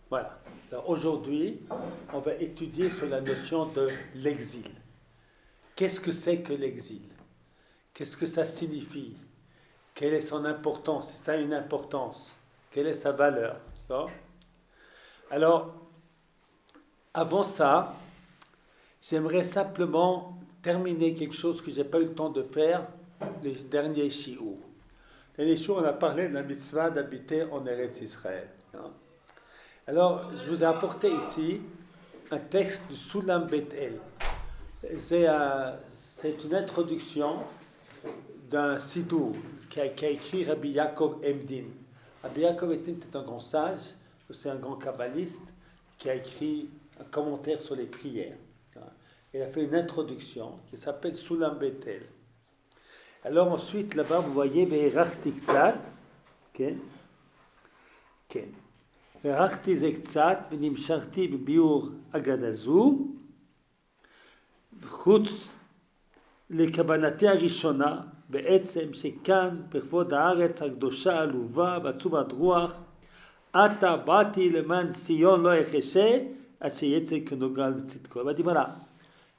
Voilà. Alors aujourd'hui, on va étudier sur la notion de l'exil. Qu'est-ce que c'est que l'exil? Qu'est-ce que ça signifie? Quelle est son importance? Si ça a une importance, quelle est sa valeur? D'accord. Alors, avant ça, j'aimerais simplement terminer quelque chose que je n'ai pas eu le temps de faire les derniers shiur. Les derniers shiur, on a parlé de la mitzvah d'habiter en Eretz Israël. Alors, je vous ai apporté ici un texte de Sulam Bethel. C'est une introduction d'un sidou qu'a écrit Rabbi Yaakov Emdin. Rabbi Yaakov Emdin est un grand sage, c'est un grand kabbaliste qui a écrit un commentaire sur les prières. Il a fait une introduction qui s'appelle Sulam Bethel. Alors ensuite, là-bas, vous voyez Ve'erachti Ktsat. כן. וערכתי זה קצת ונמשכתי בביאור אגדה זו, חוץ לכוונתי הראשונה, בעצם שכאן בכבוד הארץ הקדושה העלובה בעצובת רוח, עתה באתי למען ציון לא יחשה, עד שיצא כנוגע לצדקו. ואני voilà,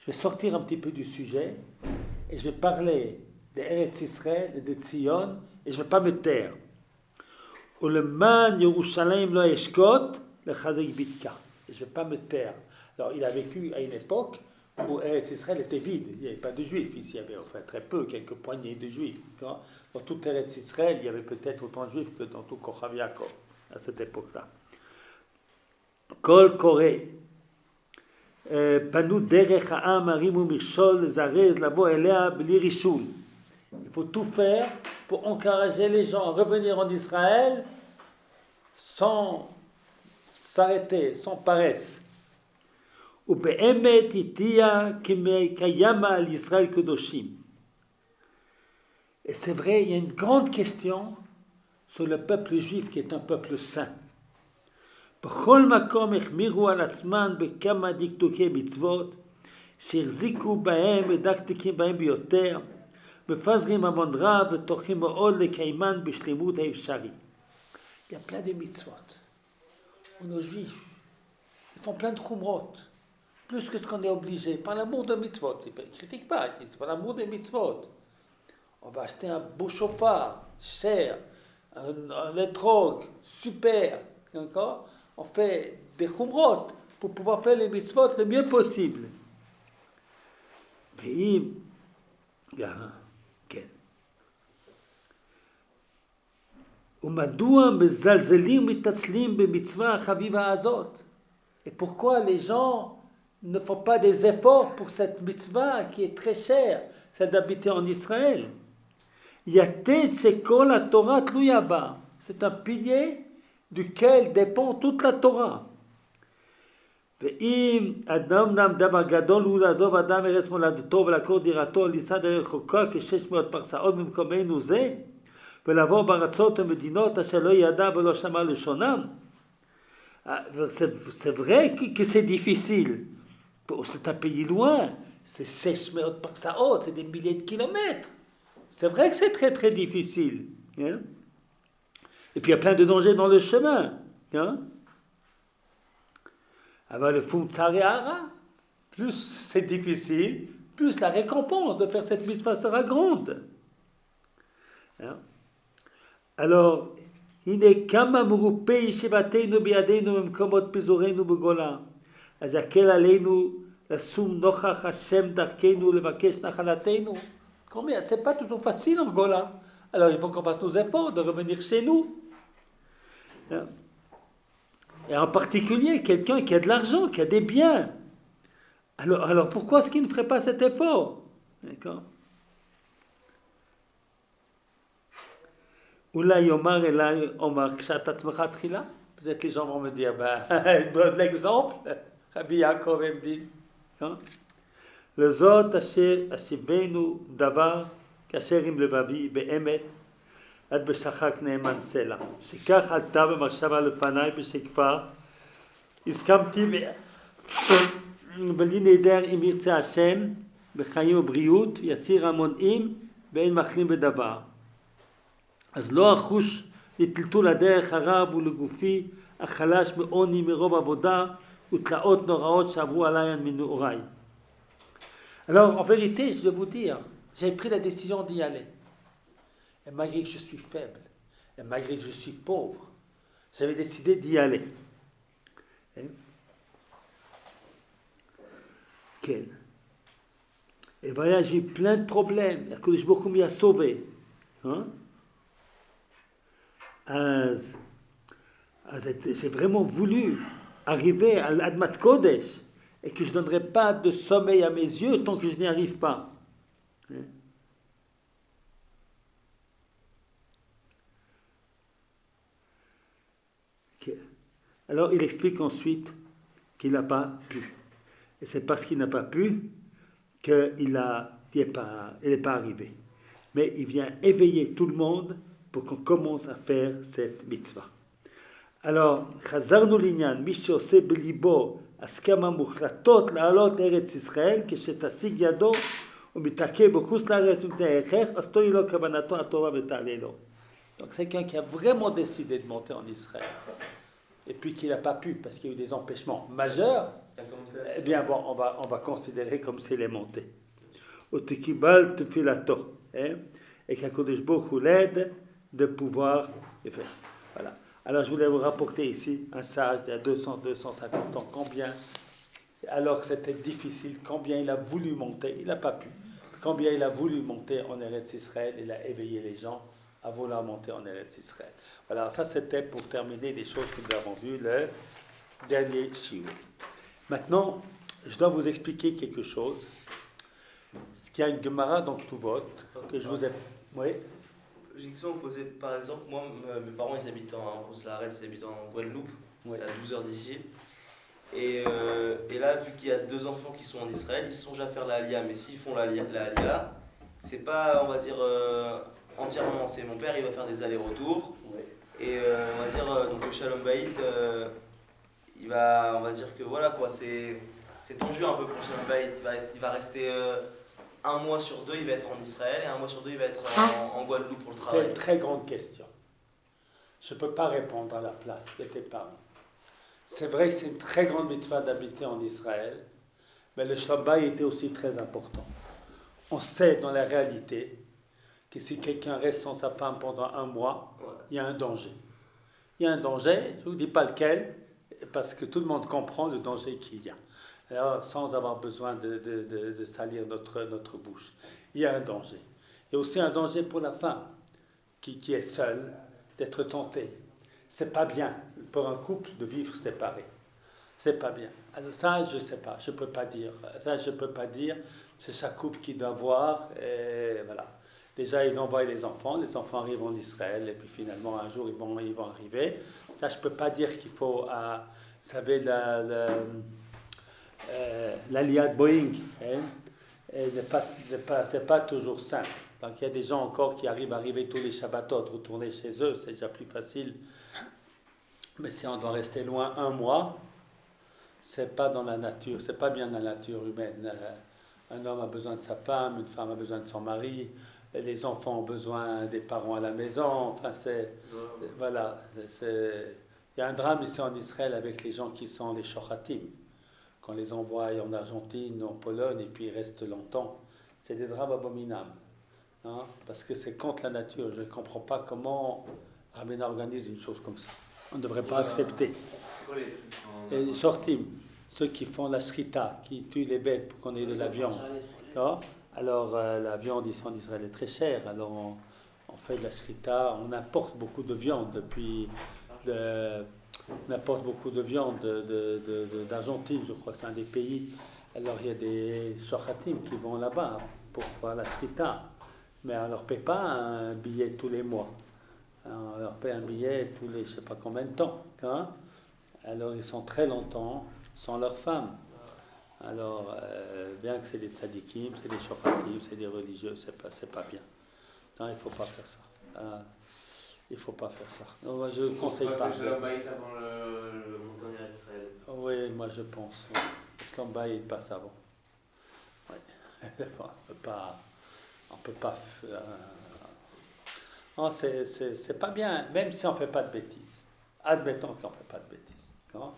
je vais sortir un petit peu du sujet et je vais parler d'Eretz Israël et de Tzion et je ne vais pas me taire. ולמען ירושלים לא אשקוט לחזק ביתקה. Je ne vais pas me taire. Alors il a vécu à une époque où Eretz Israël était vide. Il n'y avait pas de juifs ici. Il y avait enfin très peu, quelques poignées de juifs. Dans tout Eretz Israël, il y avait peut-être autant de juifs que dans tout Kochav Yaakov à cette époque-là. קול קורא פנו דרך העם הרימו מכשול לזרז לבוא אליה בלי רישול. Il faut tout faire pour encourager les gens à revenir en Israël sans s'arrêter, sans paresse. ובאמת איתיה כימה על ישראל קדושים. Et c'est vrai, il y a une grande question sur le peuple juif qui est un peuple saint. בכל מקום החמירו על עצמן בכמה דקדוקי מצוות שהחזיקו בהם ודקדקים בהם ביותר, מפזרים המון רב ותוכים מאוד לקיימן בשלמות האפשרי. Il y a plein de mitzvot. Nos juifs, ils font plein de chumrot, plus que ce qu'on est obligé, par l'amour de mitzvot. Ils ne critiquent pas, c'est par l'amour des mitzvot. On va acheter un beau chauffard, cher, un étrog, super, d'accord? On fait des chumrot pour pouvoir faire les mitzvot le mieux possible. ואם, כן. ומדוע מזלזלים מתעצלים במצווה החביבה הזאת? Et pourquoi les gens ne font pas des efforts pour cette mitzvah qui est très chère, celle d'habiter en Israël? יתד שכל התורה תלויה בה. C'est un pilier duquel dépend toute la Torah. ואם אמנם דבר גדול הוא לעזוב אדם ארץ מולדתו ולעקור דירתו ליסע דרך רחוקה כ-600 פרסאות ממקומנו זה, ולעבור בארצות ומדינות אשר לא ידע ולא שמע לשונם. C'est vrai que c'est difficile. C'est un pays loin, c'est 600 פרסאות, c'est des milliers de kilomètres. C'est vrai que c'est très très difficile. Hein? Et puis il y a plein de dangers dans le chemin. Hein? Alors le fum tsariara, plus c'est difficile, plus la récompense de faire cette mitzvah sera grande. Hein? Alors, הנה כמה מרופא ישיבתנו בידינו במקומות פיזורנו בגולה. אז יקל עלינו לשום נוכח השם דרכנו לבקש נחלתנו. Combien? C'est pas toujours facile en Gola. Alors il faut qu'on fasse nos efforts de revenir chez nous. Et en particulier, quelqu'un qui a de l'argent, qui a des biens. Alors pourquoi est-ce qu'il ne ferait pas cet effort? D'accord? Oula yomar elay omar kshat atzmecha tchila. Peut-être les gens vont me dire, donne l'exemple. Rabbi Yaakov Emdin. לזאת אשר אשיבנו דבר כאשר עם לבבי באמת עד בשחק נאמן סלע. שכך עלתה במחשבה לפניי בשקפה, הסכמתי בלי נדר אם ירצה השם בחיים ובריאות יסיר המונעים ואין מחלים בדבר. אז לא אחוש לטלטול הדרך הרב ולגופי החלש מעוני מרוב עבודה ותלאות נוראות שעברו עליי מנעוריי. Alors, en vérité, je vais vous dire, j'ai pris la décision d'y aller. Et malgré que je suis faible, et malgré que je suis pauvre, j'avais décidé d'y aller. Et voilà, j'ai eu plein de problèmes. Akadosh Baruch Hu m'y a sauvé. J'ai vraiment voulu arriver à l'Admat Kodesh et que je ne donnerai pas de sommeil à mes yeux tant que je n'y arrive pas. Alors il explique ensuite qu'il n'a pas pu. Et c'est parce qu'il n'a pas pu qu'il n'est pas arrivé. Mais il vient éveiller tout le monde pour qu'on commence à faire cette mitzvah. Alors, חזרנו לעניין, מי שעושה בליבו הסכמה מוחלטות לעלות לארץ ישראל, כשתשיג ידו ומתעכב בחוץ לארץ ומפני הכרח, אז תועיל לו כוונתו הטובה ותעלה לו. Donc c'est quelqu'un qui a vraiment décidé de monter en Israël, et puis qui n'a pas pu parce qu'il y a eu des empêchements majeurs, eh bien bon, on va considérer comme s'il est monté. Utikibal tefilato, et qu'Akadosh Baruch Hu l'aide de pouvoir le faire. Voilà. Alors je voulais vous rapporter ici un sage d'il y a 200-250 ans, combien, alors que c'était difficile, combien il a voulu monter, il n'a pas pu, combien il a voulu monter en Eretz Israël, il a éveillé les gens à vouloir monter en Eretz Israël. Voilà, ça c'était pour terminer les choses que nous avons vues le dernier shiur. Maintenant, je dois vous expliquer quelque chose. Ce qu'il y a une Gemara dans Ktuvot, que je vous ai... Oui. J'ai une question à vous poser. Par exemple, moi, mes parents, ils habitent en Rousse-la-Resse, ils habitent en Guadeloupe, c'est à 12 heures d'ici. Et là, vu qu'il y a 2 enfants qui sont en Israël, ils songent à faire la Aliyah. Mais s'ils font la Aliyah, c'est pas, on va dire, entièrement. C'est mon père, il va faire des allers-retours. Et on va dire, donc le Shalom Bayit, il va, on va dire que voilà quoi, c'est tendu un peu pour Shalom Bayit. Il va rester 1 mois sur 2, il va être en Israël, et 1 mois sur 2, il va être en Guadeloupe pour le travail. C'est une très grande question. Je ne peux pas répondre à la place de tes parents. C'est vrai que c'est une très grande mitzvah d'habiter en Israël, mais le Shalom Bayit était aussi très important. On sait dans la réalité que si quelqu'un reste sans sa femme pendant 1 mois, il y a un danger. Il y a un danger, je ne vous dis pas lequel, parce que tout le monde comprend le danger qu'il y a. Alors, sans avoir besoin de salir notre bouche. Il y a un danger. Il y a aussi un danger pour la femme qui est seule, d'être tentée. C'est pas bien pour un couple de vivre séparé. C'est pas bien. Alors ça, je ne sais pas, je ne peux pas dire. Ça, je ne peux pas dire. C'est chaque couple qui doit voir. Et voilà. Déjà, ils envoient les enfants arrivent en Israël, et puis finalement, un jour, ils vont arriver. Là, je ne peux pas dire qu'il faut, vous savez, l'Aliyah de Boeing, c'est pas toujours simple. Donc il y a des gens encore qui arriver tous les Shabbatot, retourner chez eux, c'est déjà plus facile. Mais si on doit rester loin 1 mois, c'est pas dans la nature, c'est pas bien dans la nature humaine. Un homme a besoin de sa femme, une femme a besoin de son mari, les enfants ont besoin des parents à la maison. Enfin, voilà. Il y a un drame ici en Israël avec les gens qui sont les shochatim. Qu'on les envoie en Argentine, en Pologne, et puis ils restent longtemps. C'est des drames abominables. Parce que c'est contre la nature. Je ne comprends pas comment Rabbeinu organise une chose comme ça. On ne devrait pas accepter. Et les shortim, ceux qui font la shrita, qui tuent les bêtes pour qu'on ait de la viande. Alors la viande ici en Israël est très chère. Alors on fait de la shrita, on importe beaucoup de viande depuis... On apporte beaucoup de viande d'Argentine, je crois que c'est un des pays. Alors il y a des shochatim qui vont là-bas pour faire la shrita, mais on ne leur paie pas un billet tous les mois. On leur paie un billet tous les je ne sais pas combien de temps. Alors ils sont très longtemps sans leur femme. Alors bien que c'est des tzadikim, c'est des shochatim, c'est des religieux, c'est pas bien. Non, il ne faut pas faire ça. Il ne faut pas faire ça. Non, moi, je ne conseille pas. C'est le Bayit avant le montagne à Israël. Oui, moi je pense. Le Bayit passe avant. Oui. On peut pas. Non, c'est pas bien, même si on ne fait pas de bêtises. admettons qu'on ne fait pas de bêtises. Hein?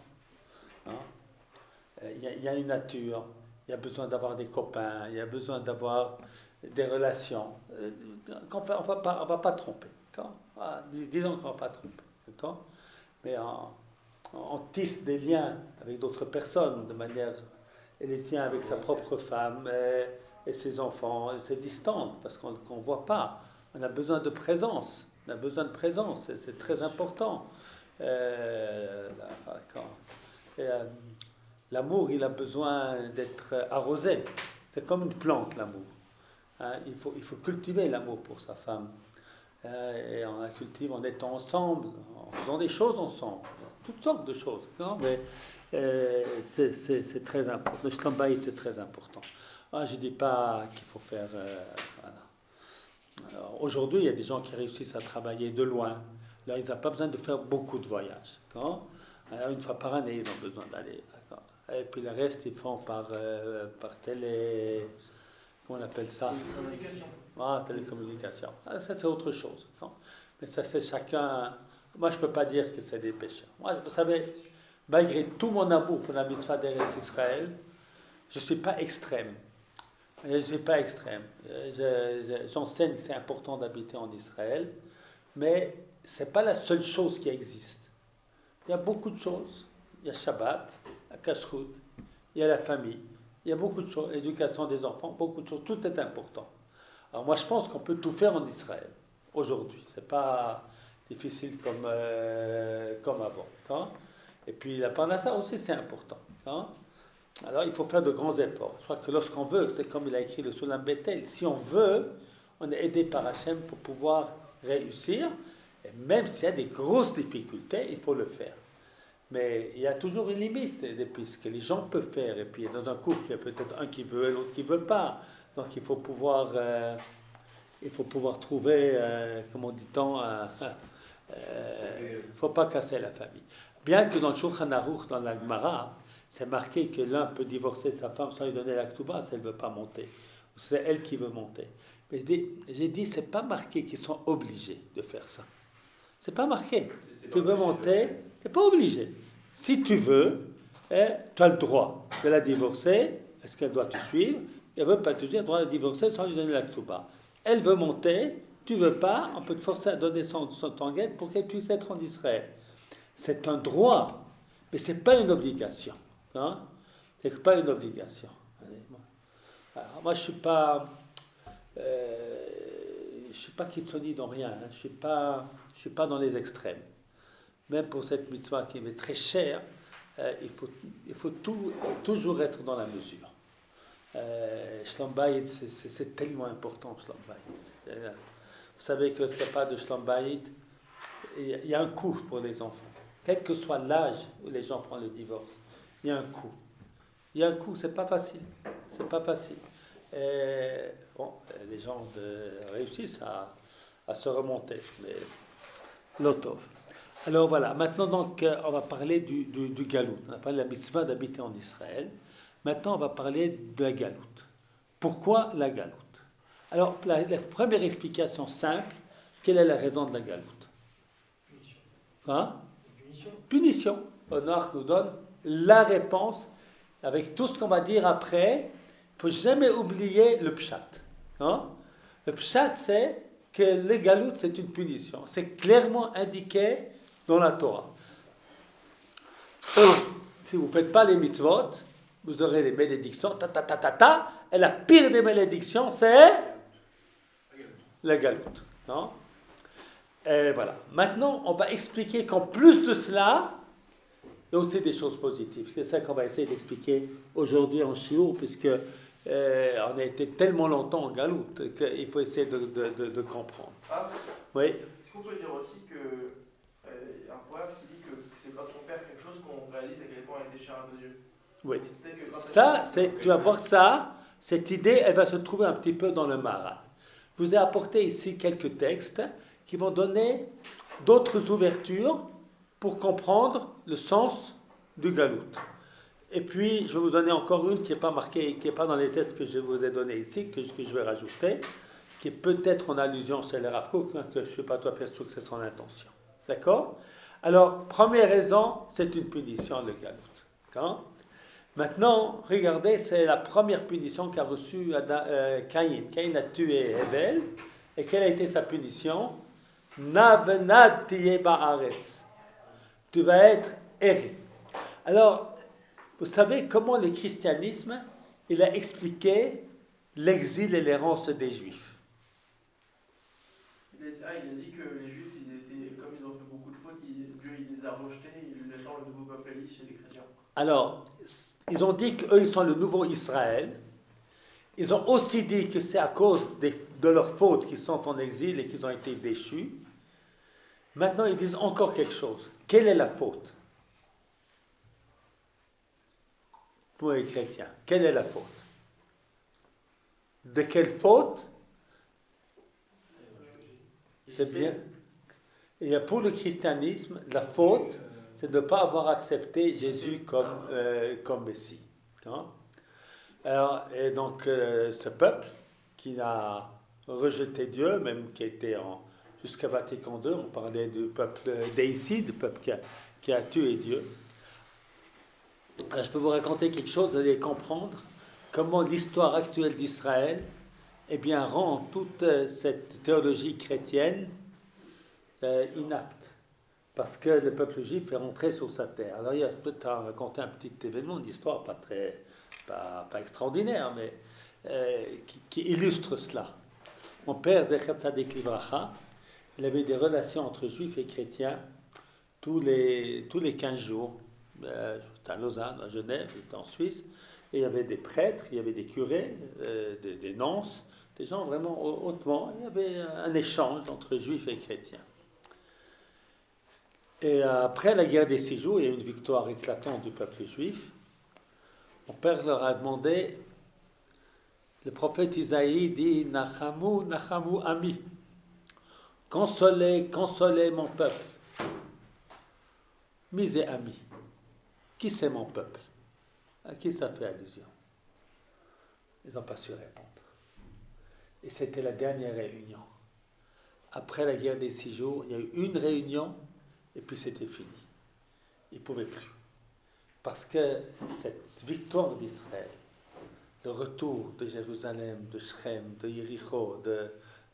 Il y a une nature, il y a besoin d'avoir des copains, il y a besoin d'avoir des relations. On ne va pas tromper. Disons qu'on ne va pas tromper. D'accord? Mais on tisse des liens avec d'autres personnes de manière. Et les tiens avec sa propre femme et ses enfants, et c'est distant parce qu'on ne voit pas. On a besoin de présence. On a besoin de présence, c'est très important. L'amour, il a besoin d'être arrosé. C'est comme une plante, l'amour. Hein, il faut cultiver l'amour pour sa femme. Et on la cultive en étant ensemble, en faisant des choses ensemble, toutes sortes de choses. Non? Mais c'est très important. Le shalom bayit est très important. Je ne dis pas qu'il faut faire. Voilà. Aujourd'hui, il y a des gens qui réussissent à travailler de loin. Là, ils n'ont pas besoin de faire beaucoup de voyages. Alors, une fois par année, ils ont besoin d'aller. Et puis le reste, ils font par télé. Comment on appelle ça? Télécommunication. Ça, c'est autre chose. Non? Mais ça, c'est chacun. Moi, je ne peux pas dire que c'est des pécheurs. Moi, vous savez, malgré tout mon amour pour la mitzvah d'Eretz Israël, je ne suis pas extrême. Je ne suis pas extrême. J'enseigne que c'est important d'habiter en Israël, mais ce n'est pas la seule chose qui existe. Il y a beaucoup de choses. Il y a Shabbat, la Kashrut, il y a la famille, il y a beaucoup de choses, l'éducation des enfants, beaucoup de choses. Tout est important. Alors moi, je pense qu'on peut tout faire en Israël, aujourd'hui. Ce n'est pas difficile comme avant. Hein? Et puis la parnassa aussi, c'est important. Hein? Alors il faut faire de grands efforts. Je crois que lorsqu'on veut, c'est comme il a écrit le Soulam Bethel, si on veut, on est aidé par Hachem pour pouvoir réussir. Et même s'il y a des grosses difficultés, il faut le faire. Mais il y a toujours une limite, puisque les gens peuvent faire. Et puis dans un couple, il y a peut-être un qui veut et l'autre qui ne veut pas. Donc il faut pouvoir trouver, comment dit-on, il ne faut pas casser la famille. Bien que dans le Shulchan Aruch, dans la Gemara, c'est marqué que l'un peut divorcer sa femme sans lui donner la Ketouba si elle ne veut pas monter. C'est elle qui veut monter. Mais j'ai dit, ce n'est pas marqué qu'ils sont obligés de faire ça. Ce n'est pas marqué. Tu veux monter, tu n'es pas obligé. Si tu veux, tu as le droit de la divorcer, parce qu'elle doit te suivre. Elle ne veut pas te dire, tu dois la divorcer sans lui donner la Ketouba. Elle veut monter, tu ne veux pas, on peut te forcer à donner son guet pour qu'elle puisse être en Israël. C'est un droit, mais ce n'est pas une obligation. Hein? Ce n'est pas une obligation. Alors, moi, je ne suis pas kitsoni dans rien. Hein. Je ne suis pas dans les extrêmes. Même pour cette mitzvah qui m'est très chère, il faut toujours être dans la mesure. Shalom Bayit, c'est tellement important, Shalom Bayit. Vous savez que ce n'est pas de Shalom Bayit. Il y a un coût pour les enfants. Quel que soit l'âge où les gens font le divorce, il y a un coût. Il y a un coût, c'est pas facile. C'est pas facile. Les gens réussissent à se remonter, mais l'otov. Alors voilà, maintenant donc on va parler du galout. On a parlé de la mitzvah d'habiter en Israël. Maintenant on va parler de la galoute. Pourquoi la galoute? Alors la première explication simple, quelle est la raison de la galoute? Hein? Punition. Honor nous donne la réponse avec tout ce qu'on va dire après. Il ne faut jamais oublier le pshat. Hein? Le pshat, c'est que le galout, c'est une punition. C'est clairement indiqué dans la Torah. Si vous ne faites pas les mitzvot, vous aurez les malédictions. Et la pire des malédictions, c'est la galoute. Non? Et voilà. Maintenant, on va expliquer qu'en plus de cela, il y a aussi des choses positives. C'est ça qu'on va essayer d'expliquer aujourd'hui en shiur, puisque on a été tellement longtemps en galoute qu'il faut essayer de comprendre. Oui. Est-ce qu'on peut dire aussi que y a un proverbe qui dit que c'est quand on perd quelque chose qu'on réalise à quel point on est déchirant de Dieu. Oui. Ça, tu vas voir ça. Cette idée, elle va se trouver un petit peu dans le Maharal. Je vous ai apporté ici quelques textes qui vont donner d'autres ouvertures pour comprendre le sens du galout. Et puis, je vais vous donner encore une qui n'est pas marquée, qui n'est pas dans les textes que je vous ai donnés ici, que je vais rajouter, qui est peut-être en allusion chez le Rav Kook, que je ne suis pas tout à fait sûr que c'est son intention. D'accord? Alors, première raison, c'est une punition, le galout. D'accord? Maintenant, regardez, c'est la première punition qu'a reçue Caïn. Caïn a tué Hevel. Et quelle a été sa punition? Navenad tiye ba'aretz. Tu vas être erré. Alors, vous savez comment le christianisme, il a expliqué l'exil et l'errance des Juifs. Il a dit que les Juifs, comme ils ont fait beaucoup de fautes, Dieu il les a rejetés, les gens, le nouveau peuple élit chez les chrétiens. Alors, ils ont dit qu'eux, ils sont le nouveau Israël. Ils ont aussi dit que c'est à cause de leurs fautes qu'ils sont en exil et qu'ils ont été déchus. Maintenant, ils disent encore quelque chose. Quelle est la faute? Pour les chrétiens, quelle est la faute? De quelle faute? C'est bien. Et pour le christianisme, la faute, c'est de ne pas avoir accepté Jésus comme Messie. Hein? Alors, et donc, ce peuple qui a rejeté Dieu, même qui était jusqu'à Vatican II, on parlait du peuple déicide, du peuple qui a tué Dieu. Alors, je peux vous raconter quelque chose, vous allez comprendre comment l'histoire actuelle d'Israël rend toute cette théologie chrétienne inapte. Parce que le peuple juif est rentré sur sa terre. Alors, il y a peut-être à raconter un petit événement, une histoire pas extraordinaire, mais qui illustre cela. Mon père, Zecher Tzadik Livracha, il avait des relations entre juifs et chrétiens tous les 15 jours. J'étais à Lausanne, à Genève, j'étais en Suisse, et il y avait des prêtres, il y avait des curés, des nonces, des gens vraiment hautement. Il y avait un échange entre juifs et chrétiens. Et après la guerre des 6 jours, il y a eu une victoire éclatante du peuple juif. Mon père leur a demandé, le prophète Isaïe dit « Nachamu, Nachamu ami » Consolez, consolez mon peuple. Misez ami. Qui c'est mon peuple? À qui ça fait allusion? Ils n'ont pas su répondre. Et c'était la dernière réunion. Après la guerre des 6 jours, il y a eu une réunion et puis c'était fini. Ils ne pouvaient plus. Parce que cette victoire d'Israël, le retour de Jérusalem, de Shrem, de Yéricho,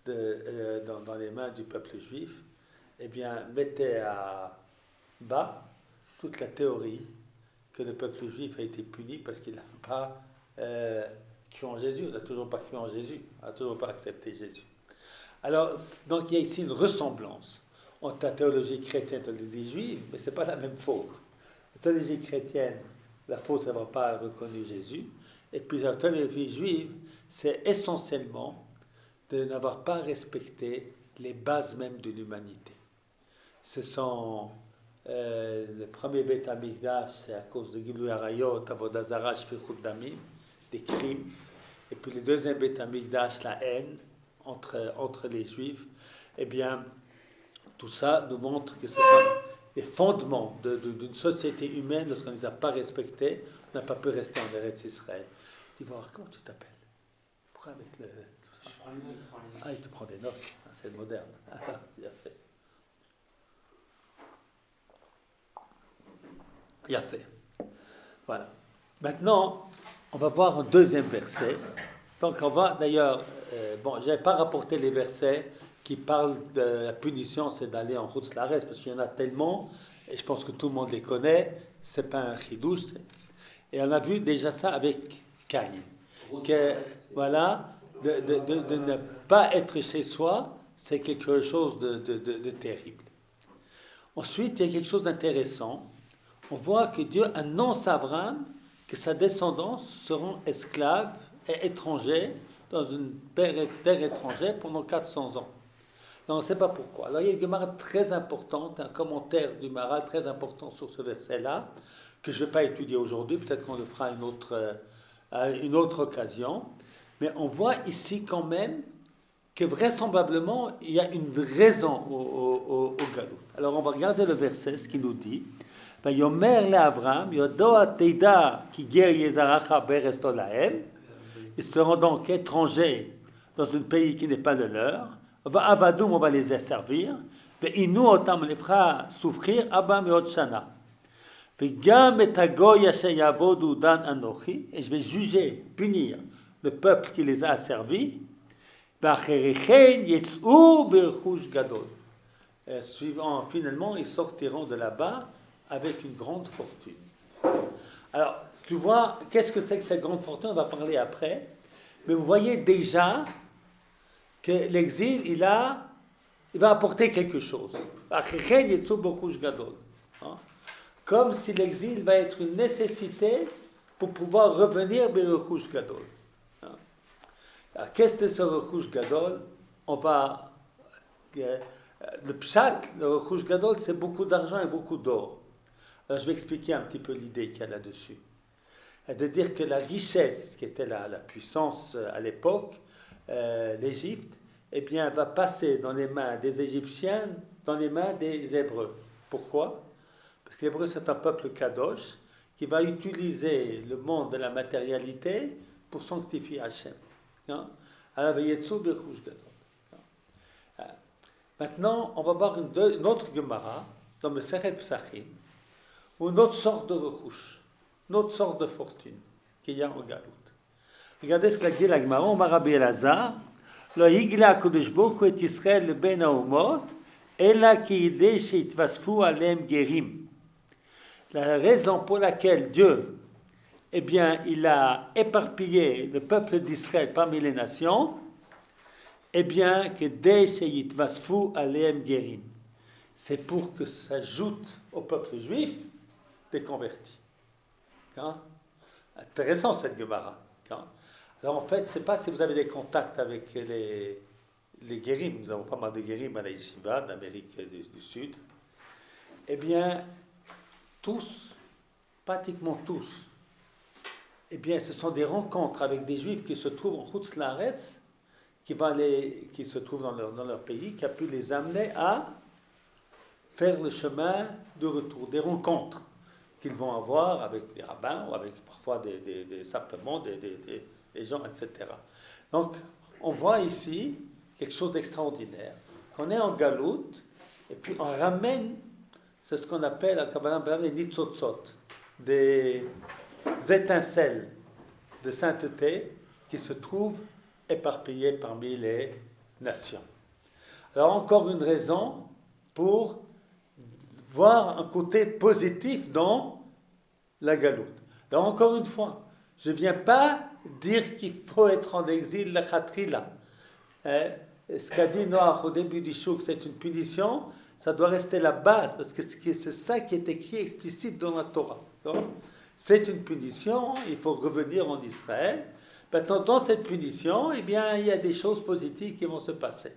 dans les mains du peuple juif, mettait à bas toute la théorie que le peuple juif a été puni parce qu'il n'a pas cru en Jésus. Il n'a toujours pas cru en Jésus. Il n'a toujours pas accepté Jésus. Alors, donc il y a ici une ressemblance entre la théologie chrétienne et la théologie juive, mais ce n'est pas la même faute. La théologie chrétienne, la faute, c'est d'avoir pas reconnu Jésus. Et puis la théologie juive, c'est essentiellement de n'avoir pas respecté les bases même de l'humanité. Ce sont le premier Beth Amikdash, c'est à cause de Gilui Arayot, Avodah Zarah, Shfichut Damim, des crimes. Et puis le deuxième Beth Amikdash, la haine entre les Juifs. Tout ça nous montre que ce sont les fondements d'une société humaine. Lorsqu'on ne les a pas respectés, on n'a pas pu rester en Eretz Israël. Tu vas voir, comment tu t'appelles? Pourquoi avec le... Ah, il te prend des notes, c'est moderne. Bien fait. Bien fait. Voilà. Maintenant, on va voir un deuxième verset. Donc, on va d'ailleurs... je n'avais pas rapporté les versets qui parlent de la punition, c'est d'aller en route la reste, parce qu'il y en a tellement, et je pense que tout le monde les connaît, c'est pas un chidouche. Et on a vu déjà ça avec Caïn. Que, voilà, de ne pas être chez soi, c'est quelque chose de terrible. Ensuite, il y a quelque chose d'intéressant. On voit que Dieu annonce à Abraham que sa descendance seront esclaves et étrangers dans une terre étrangère pendant 400 ans. Alors, on ne sait pas pourquoi. Alors, il y a une Gemara très importante, un commentaire du Maral très important sur ce verset-là, que je ne vais pas étudier aujourd'hui, peut-être qu'on le fera à une autre occasion. Mais on voit ici quand même que vraisemblablement, il y a une raison au Galout. Alors, on va regarder le verset, ce qu'il nous dit. Yomer le Avram, Yodoa Teida ki ger Yezaracha beresto lahem. Ils seront donc étrangers dans un pays qui n'est pas le leur. Va avadoum, on va les asservir. ועינו אותם, on les fera souffrir, Abba meot shana. וגם את הגוי אשר יעבודו דן אנוכי, et je vais juger, punir le peuple qui les a asservis, ואחרי כן יצאו ברכוש גדול. Suivant, finalement, ils sortiront de là-bas avec une grande fortune. Alors, tu vois, qu'est-ce que c'est que cette grande fortune? On va parler après. Mais vous voyez déjà que l'exil, il va apporter quelque chose. Comme si l'exil va être une nécessité pour pouvoir revenir vers le Rouge Gadol. Alors, qu'est-ce que c'est ce Rouge Gadol? Le pshat, le Rouge Gadol, c'est beaucoup d'argent et beaucoup d'or. Alors, je vais expliquer un petit peu l'idée qu'il y a là-dessus. De dire que la richesse, qui était la puissance à l'époque, l'Égypte, eh bien, va passer dans les mains des Égyptiens, dans les mains des Hébreux. Pourquoi? Parce que l'Hébreu, c'est un peuple kadosh qui va utiliser le monde de la matérialité pour sanctifier Hachem. Alors, maintenant, on va voir une autre Gemara dans le Seret Psachim, ou une autre sorte de recouche, une autre sorte de fortune qu'il y a en Galout. Regardez ce qu'a dit la Gemara, on va Rabbi Elazar, lo higla HaKadosh Baruch Hu et Israël ben haomot, ela ki yidei sheitvasfu alem gerim. La raison pour laquelle Dieu, eh bien, il a éparpillé le peuple d'Israël parmi les nations, eh bien, que dei sheitvasfu alem gerim. C'est pour que s'ajoute au peuple juif des convertis. Intéressant cette Gemara. Alors en fait, je ne sais pas si vous avez des contacts avec les guérim. Nous avons pas mal de guérim à la Yeshiva d'Amérique du Sud. Eh bien, tous, pratiquement tous, eh bien, ce sont des rencontres avec des juifs qui se trouvent en Chutz Laaretz, qui se trouvent dans leur pays, qui a pu les amener à faire le chemin de retour, des rencontres qu'ils vont avoir avec des rabbins ou avec parfois simplement des gens, etc. Donc, on voit ici quelque chose d'extraordinaire, qu'on est en galoute, et puis on ramène, c'est ce qu'on appelle à Kabbalah les nitzotzot, des étincelles de sainteté qui se trouvent éparpillées parmi les nations. Alors, encore une raison pour voir un côté positif dans la galoute. Alors, encore une fois, je ne viens pas dire qu'il faut être en exil, la khatrila. Ce qu'a dit Noach au début du show, que c'est une punition, ça doit rester la base, parce que c'est ça qui est écrit explicite dans la Torah. Donc, c'est une punition, il faut revenir en Israël. Maintenant, dans cette punition, eh bien, il y a des choses positives qui vont se passer.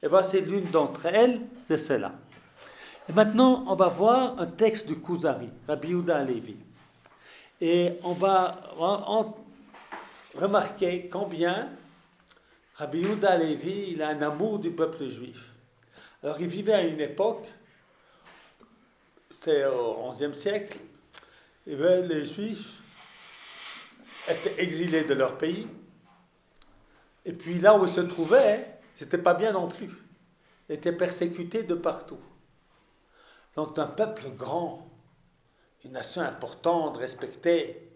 Et voici l'une d'entre elles, c'est cela. Et maintenant, on va voir un texte du Kuzari, Rabbi Yehuda Halevi. Et on va remarquer combien Rabbi Yehuda Halevi, il a un amour du peuple juif. Alors, il vivait à une époque, c'était au XIe siècle, et les Juifs étaient exilés de leur pays. Et puis là où ils se trouvaient, c'était pas bien non plus. Ils étaient persécutés de partout. Donc, d'un peuple grand, une nation importante, respectée.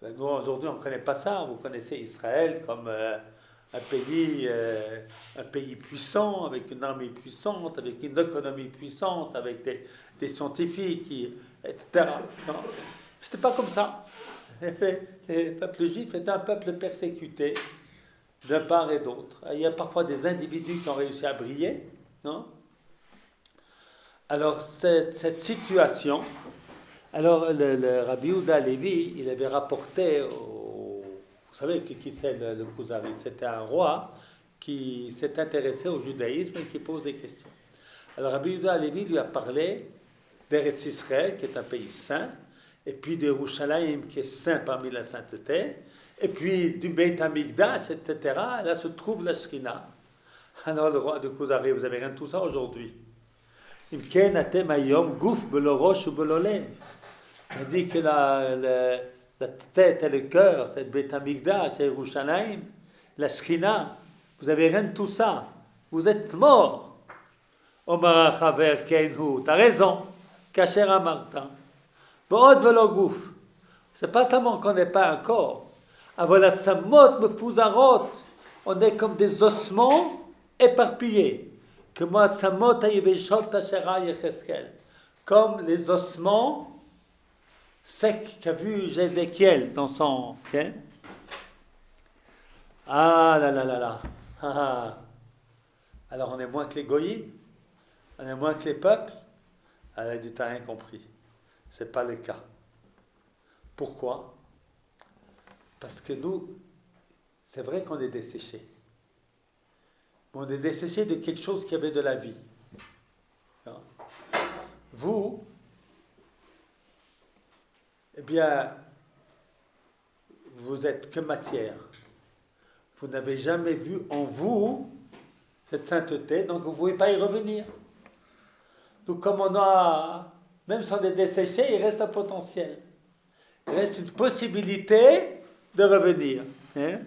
Nous, aujourd'hui, on ne connaît pas ça. Vous connaissez Israël comme un pays puissant, avec une armée puissante, avec une économie puissante, avec des scientifiques, etc. Non, c'était pas comme ça. Le peuple juif est un peuple persécuté d'un part et d'autre. Il y a parfois des individus qui ont réussi à briller, non? Alors, cette situation, alors le Rabbi Yehuda Halevi, il avait rapporté, vous savez qui c'est le Kuzari? C'était un roi qui s'est intéressé au judaïsme et qui pose des questions. Alors, Rabbi Yehuda Halevi lui a parlé d'Eretz Israël, qui est un pays saint, et puis de Yerushalayim, qui est saint parmi la sainteté, et puis du Beit HaMikdash, etc. Là se trouve la Shrina. Alors, le roi de Kuzari, vous avez rien de tout ça aujourd'hui. Il dit que la tête et le cœur, c'est le Beit HaMikdash, c'est Yerushalayim, la Shrina, vous avez rien de tout ça. Vous êtes morts. Omar Chaver Kenhu, t'as raison, Kacher Amarta. Bo'od velo gouf. C'est pas seulement qu'on n'est pas un corps. Avola samot mefuzarot. On est comme des ossements éparpillés. Que moi, samot ayeveshot tashera yecheskel. Comme les ossements secs qu'a vu Jézéchiel dans son... Okay? Ah là là là là. Alors on est moins que les goyim, on est moins que les peuples. Elle a dit, t'as rien compris. C'est pas le cas. Pourquoi? Parce que nous, c'est vrai qu'on est desséchés. On est desséchés de quelque chose qui avait de la vie. Vous, eh bien, vous êtes que matière. Vous n'avez jamais vu en vous cette sainteté, donc vous ne pouvez pas y revenir. Donc comme on a, même si on est desséché, il reste un potentiel. Il reste une possibilité de revenir. Hein?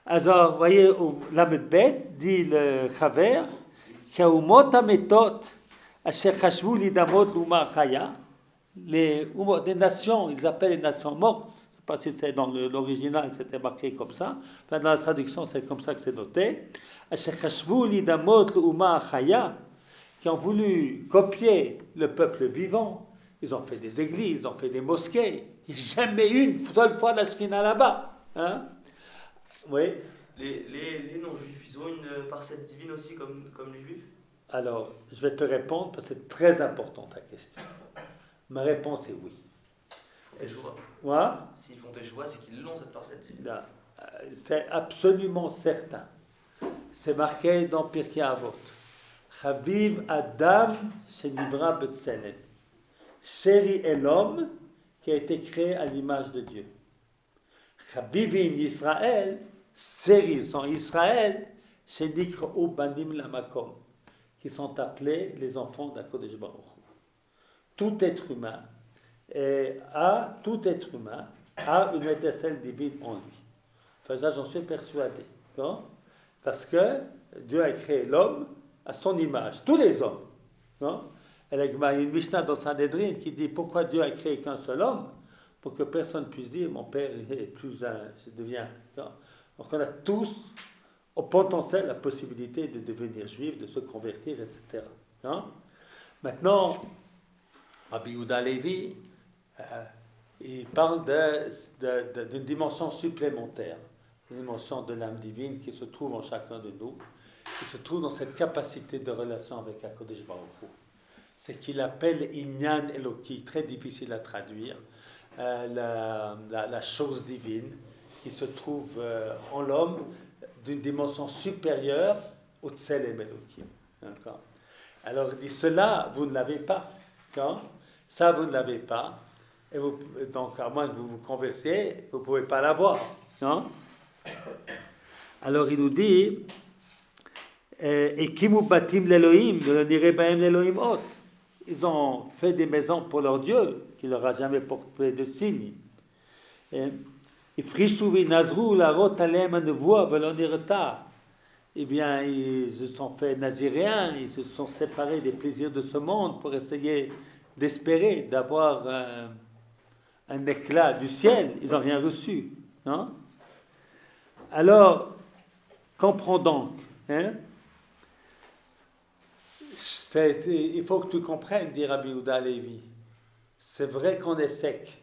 Alors, vous voyez, Lamed Bet, dit le Chaver, Kaumot Ametot, Asher Chashvu Lidamot Luma Chaya, les nations, ils appellent les nations mortes. Je ne sais pas si c'est dans l'original, c'était marqué comme ça. Enfin, dans la traduction, c'est comme ça que c'est noté. Asher Chashvu Lidamot Luma Chaya, qui ont voulu copier le peuple vivant. Ils ont fait des églises, ils ont fait des mosquées. Il n'y a jamais eu une seule fois la Shrina là-bas. Hein? Oui. Les non-juifs, ils ont une parcelle divine aussi comme les juifs? Alors, je vais te répondre parce que c'est très important ta question. Ma réponse est oui. Teshuva. S'ils font Teshuva, c'est qu'ils l'ont cette parcelle divine. Là, c'est absolument certain. C'est marqué dans Pirkei Avot. Chaviv Adam Shenivra B'Tselem. Chéri est l'homme qui a été créé à l'image de Dieu. Chavivin Israël, Chéri sont Israël, Shenikra Banim Lamakom, qui sont appelés les enfants d'Akodesh Baruch Hu. Tout être humain a une étincelle divine en lui. Enfin, ça, j'en suis persuadé. Non? Parce que Dieu a créé l'homme à son image, tous les hommes. Non? Il y a une Mishnah dans Sanhedrin qui dit pourquoi Dieu a créé qu'un seul homme, pour que personne puisse dire mon père est plus un, je deviens. Non? Donc on a tous au potentiel la possibilité de devenir juif, de se convertir, etc. Non? Maintenant, Rabbi Yehuda Levi, il parle d'une dimension supplémentaire, une dimension de l'âme divine qui se trouve en chacun de nous, qui se trouve dans cette capacité de relation avec HaKadosh Baruch Hu. C'est qu'il appelle Inyan Eloki, très difficile à traduire, la chose divine qui se trouve en l'homme d'une dimension supérieure au Tselem Eloki. D'accord? Alors il dit cela, vous ne l'avez pas. D'accord? Ça, vous ne l'avez pas. Et vous, donc, à moins que vous vous conversiez, vous ne pouvez pas l'avoir. Non? Alors il nous dit et Kimu Batim l'Elohim, ne n'irait pas l'Elohim hot. Ils ont fait des maisons pour leur Dieu, qui ne leur a jamais porté de signe. Ifrishuvi Nazrou, la rotalem ne voit, velonireta. Eh bien, ils se sont fait naziréens, ils se sont séparés des plaisirs de ce monde pour essayer d'espérer, d'avoir un éclat du ciel. Ils n'ont rien reçu. Non? Alors, comprends donc. Hein? Il faut que tu comprennes, dit Rabbi Yehuda Levi. C'est vrai qu'on est sec,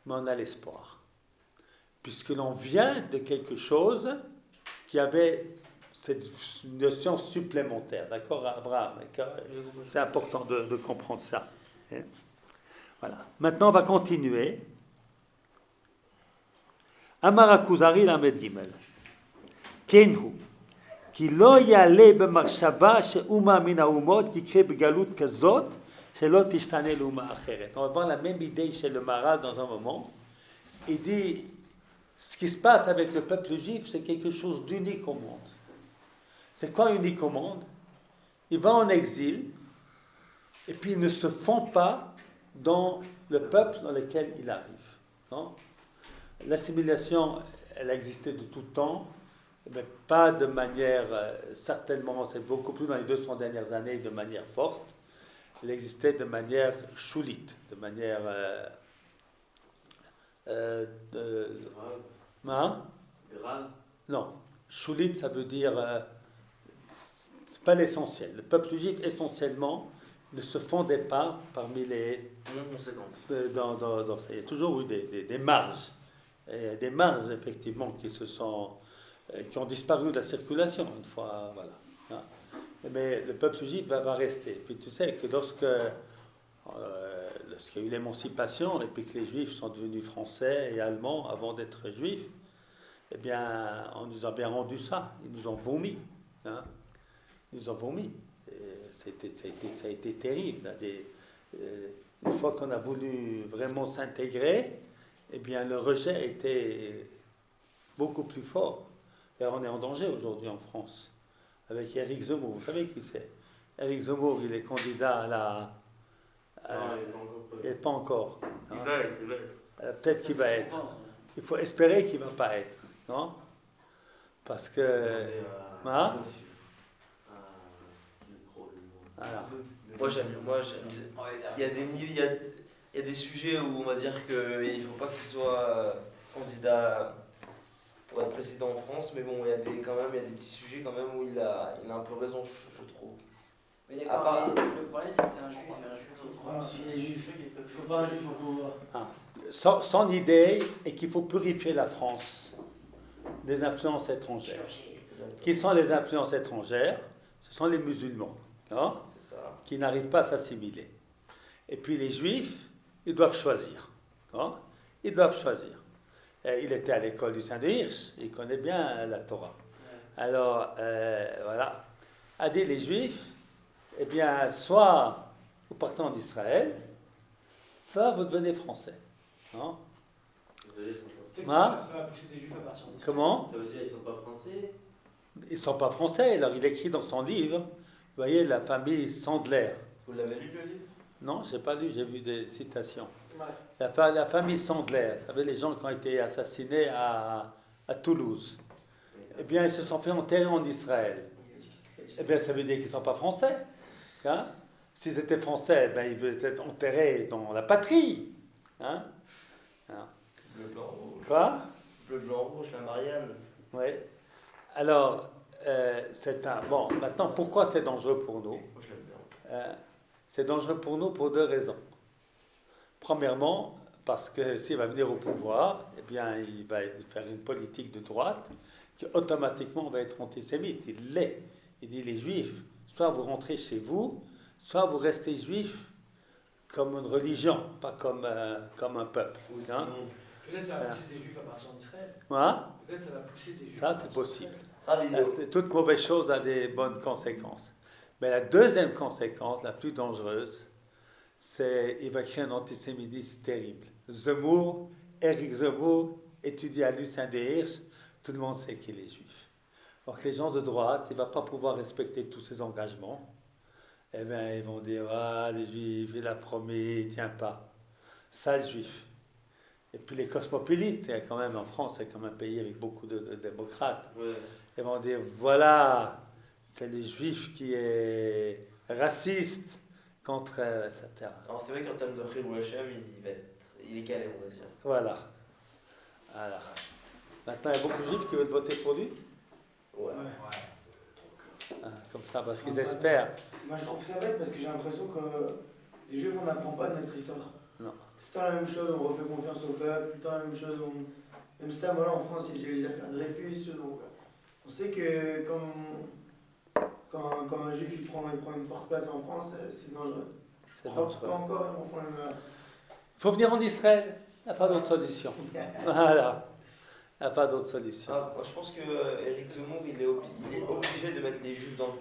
mais on a l'espoir. Puisque l'on vient de quelque chose qui avait cette notion supplémentaire. D'accord, Abraham? C'est important de comprendre ça. Voilà. Maintenant, on va continuer. Amar Akuzari Lamed Gimel. Kenhu. כי לא יעלה במחשבה שאומה מן האומות יקרה בגלות כזאת שלא תשתנה לאומה אחרת. On va voir la même idée chez le Maharal dans un moment. Il dit, ce qui se passe avec le peuple juif, c'est quelque chose d'unique au monde. C'est quoi unique au monde? Il va en exil, et puis il ne se fond pas dans le peuple dans lequel il arrive. Non? L'assimilation, elle a existé de tout temps. mais pas de manière, certainement, c'est beaucoup plus dans les 200 dernières années, de manière forte. Elle existait de manière choulite, de manière... hein? Grave. Non, choulite, ça veut dire... c'est pas l'essentiel. Le peuple juif, essentiellement, ne se fondait pas parmi les... Non conséquente. Il y a toujours eu des marges. Et des marges, effectivement, qui ont disparu de la circulation, une fois, voilà. Hein. Mais le peuple juif va rester. Puis tu sais que lorsqu'il y a eu l'émancipation, et puis que les juifs sont devenus français et allemands avant d'être juifs, eh bien, on nous a bien rendu ça. Ils nous ont vomi. Hein. Ils nous ont vomi. Ça a été terrible. Une fois qu'on a voulu vraiment s'intégrer, eh bien, le rejet était beaucoup plus fort. Et on est en danger aujourd'hui en France, avec Éric Zemmour. Vous savez qui c'est? Éric Zemmour, il est candidat à la... il n'est pas encore. Hein. Il va être. Peut-être qu'il va être. Il faut espérer qu'il ne va pas être. Non? Parce que... Hein? Voilà. Moi j'aime. Il y a il y a des sujets où on va dire qu'il ne faut pas qu'il soit candidat pour être président en France, mais bon, il y a des petits sujets quand même où il a un peu raison, je trouve. Mais d'accord, mais le problème c'est que c'est un juif, et un juif Même s'il est juif, il ne faut pas un juif au pouvoir. Son idée est qu'il faut purifier la France des influences étrangères. Qui sont les influences étrangères? Ce sont les musulmans, hein, c'est ça. qui n'arrivent pas à s'assimiler. Et puis les juifs, ils doivent choisir. Hein. Ils doivent choisir. Et il était à l'école du Saint-de-Hirsch, il connaît bien la Torah. Alors, voilà. A dit les juifs, eh bien, soit vous partez en Israël, soit vous devenez français. Hein. Peut-être Hein? que ça va pousser des juifs à partir de ça. Comment? Ça veut dire qu'ils ne sont pas français? Ils ne sont pas français. Alors, il écrit dans son livre, vous voyez, la famille Sandler. Vous l'avez lu le livre? Non, je n'ai pas lu, j'ai vu des citations. Ouais. La famille Sandler, vous savez, les gens qui ont été assassinés à Toulouse, eh bien, ils se sont fait enterrer en Israël. Eh bien, ça veut dire qu'ils ne sont pas français. Hein? S'ils étaient français, ben, ils veulent être enterrés dans la patrie. Hein? Hein? Bleu, blanc, rouge. Quoi? Bleu, blanc, rouge, la Marianne. Oui. Alors, c'est un... Bon, maintenant, pourquoi c'est dangereux pour nous? Moi je l'aime bien. C'est dangereux pour nous pour deux raisons. Premièrement, parce que s'il va venir au pouvoir, eh bien, il va faire une politique de droite qui automatiquement va être antisémite. Il l'est. Il dit les juifs, soit vous rentrez chez vous, soit vous restez juifs comme une religion, pas comme un peuple. Hein? Peut-être ça va pousser des juifs à partir d'Israël. Hein? Peut-être ça va pousser des juifs. Ça, c'est possible. Ah, vidéo. Toute mauvaise chose a des bonnes conséquences. Mais la deuxième conséquence, la plus dangereuse, c'est qu'il va créer un antisémitisme terrible. Zemmour, Éric Zemmour, étudie à Lucien de Hirsch, tout le monde sait qu'il est juif. Donc les gens de droite, il ne va pas pouvoir respecter tous ses engagements. Eh bien, ils vont dire, ah, les juifs, il a promis, il ne tient pas. Sale juif. Et puis les cosmopolites, quand même en France, c'est comme un pays avec beaucoup de démocrates. Ouais. Ils vont dire, voilà, c'est les juifs qui est raciste contre, etc. Alors c'est vrai qu'en termes de Chilou Hashem, il est calé, on va dire. Voilà. Voilà. Maintenant, il y a beaucoup de juifs qui veulent voter pour lui. Ouais. Hein, comme ça, parce qu'ils espèrent. Moi je trouve ça bête parce que j'ai l'impression que les juifs on n'apprend pas de notre histoire. Non. Tout le temps la même chose, on refait confiance au peuple, tout le temps la même chose. Même ça, voilà, en France, il y a eu les affaires de Dreyfus. Donc, on sait que quand un juif il prend une forte place en France, c'est dangereux. C'est Pas dangereux. encore, on fait même. Il faut venir en Israël. Il n'y a pas d'autre solution. Voilà. Il n'y a pas d'autre solution. Ah, moi je pense que Éric Zemmour il est obligé de mettre les juifs dans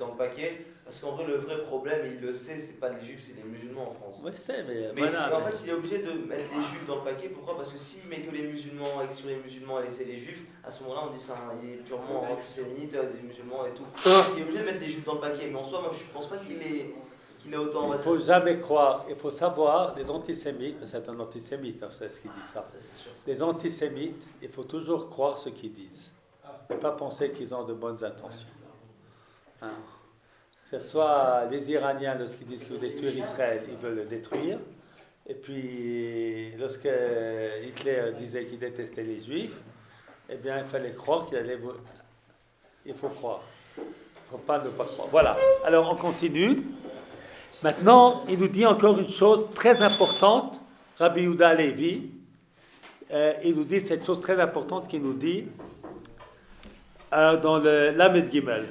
le paquet parce qu'en vrai le vrai problème, et il le sait, c'est pas les juifs, c'est les musulmans en France. Oui, c'est, mais Mais voilà. en fait il est obligé de mettre les juifs dans le paquet, pourquoi? Parce que s'il met que les musulmans et sur les musulmans et laisser les juifs, à ce moment-là on dit il est purement antisémite, des musulmans et tout. Il est obligé de mettre les juifs dans le paquet, mais en soi moi je pense pas qu'il est autant. Il ne faut jamais croire, il faut savoir, les antisémites, mais c'est un antisémite, hein, c'est ce qui dit ça. Ça c'est sûr. Les antisémites, il faut toujours croire ce qu'ils disent. ne faut pas penser qu'ils ont de bonnes intentions. Hein. Que ce soit les Iraniens, lorsqu'ils disent qu'ils veulent détruire Israël, ils veulent le détruire. Et puis, lorsque Hitler disait qu'il détestait les Juifs, eh bien, il fallait croire qu'il allait... Il faut croire. Il ne faut pas ne pas croire. Voilà. Alors, on continue. Maintenant, il nous dit encore une chose très importante. Rabbi Yehuda Levi, il nous dit cette chose très importante qu'il nous dit dans le Lamed Gimel.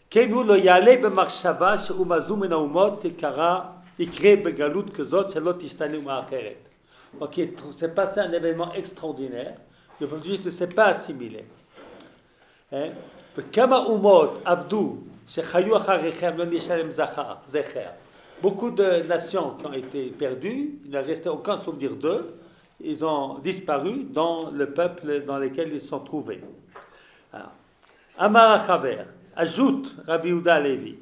Kenu lo yale b'marshava she'umazu min ha'umot יקרה בגלות כזאת שלא תשתנה אומה אחרת. Donc, c'est passé un événement extraordinaire. Le peuple juif ne s'est pas assimilé. וכמה אומות עבדו שחיו אחריכם לא נשאר להם זכר. Beaucoup de nations qui ont été perdues, il n'a resté aucun souvenir d'eux, ils ont disparu dans le peuple dans lequel ils sont trouvés. Amar HaChaver, ajoute Rabbi Yehuda Levi,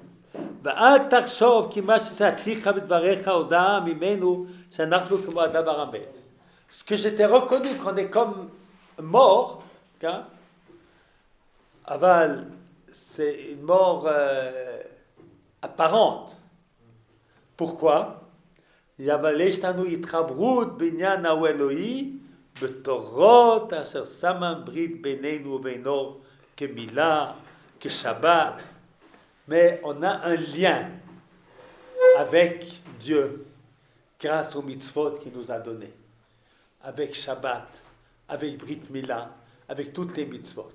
ואל תחשוב כי מה שעשיתיך בדבריך הודעה ממנו שאנחנו כמו אדם הרמה. Ce que je t'ai reconnu qu'on est comme mort, aval, c'est une mort apparente. Pourquoi? אבל יש לנו התחברות בעניין ההוא אלוהי בתורות אשר שמה ברית בינינו ובינו כמילה, כשבת. Mais on a un lien avec Dieu grâce aux mitzvot qu'il nous a donnés, avec Shabbat, avec Brit Mila, avec toutes les mitzvot.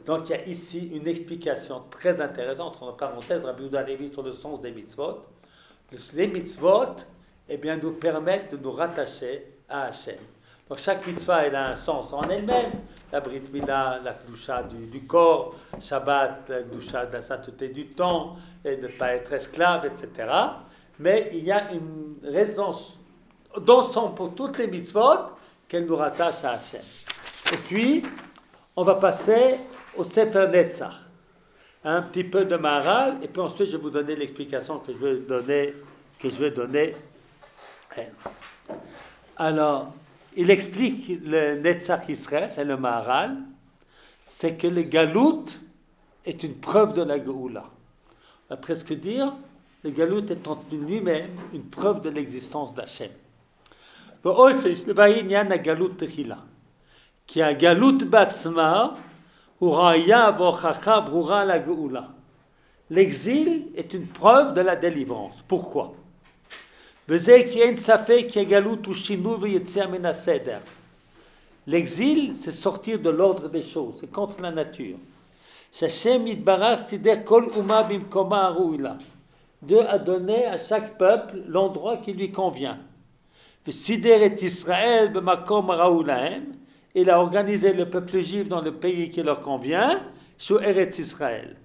Donc il y a ici une explication très intéressante, entre parenthèses, Rabbi Yehuda Levi sur le sens des mitzvot. Les mitzvot, eh bien, nous permettent de nous rattacher à Hachem. Donc chaque mitzvah, elle a un sens en elle-même. La Brit Mila, la Kedusha du corps, Shabbat, la Kedusha de la sainteté du temps, et de ne pas être esclave, etc. Mais il y a une raison d'ensemble pour toutes les mitzvot qu'elles nous rattachent à Hachem. Et puis, on va passer au Sefer Netzach. Un petit peu de Maharal, et puis ensuite je vais vous donner l'explication que je vais donner. Alors, il explique le Netzach Israël, c'est le Maharal, c'est que le Galout est une preuve de la Géoula. On va presque dire, le Galout est en lui-même une preuve de l'existence d'Hachem. Qui a Galout Batzma, l'exil est une preuve de la délivrance. Pourquoi? L'exil, c'est sortir de l'ordre des choses, c'est contre la nature. Dieu a donné à chaque peuple l'endroit qui lui convient. Il a organisé le peuple juif dans le pays qui leur convient, sur Eretz Israël.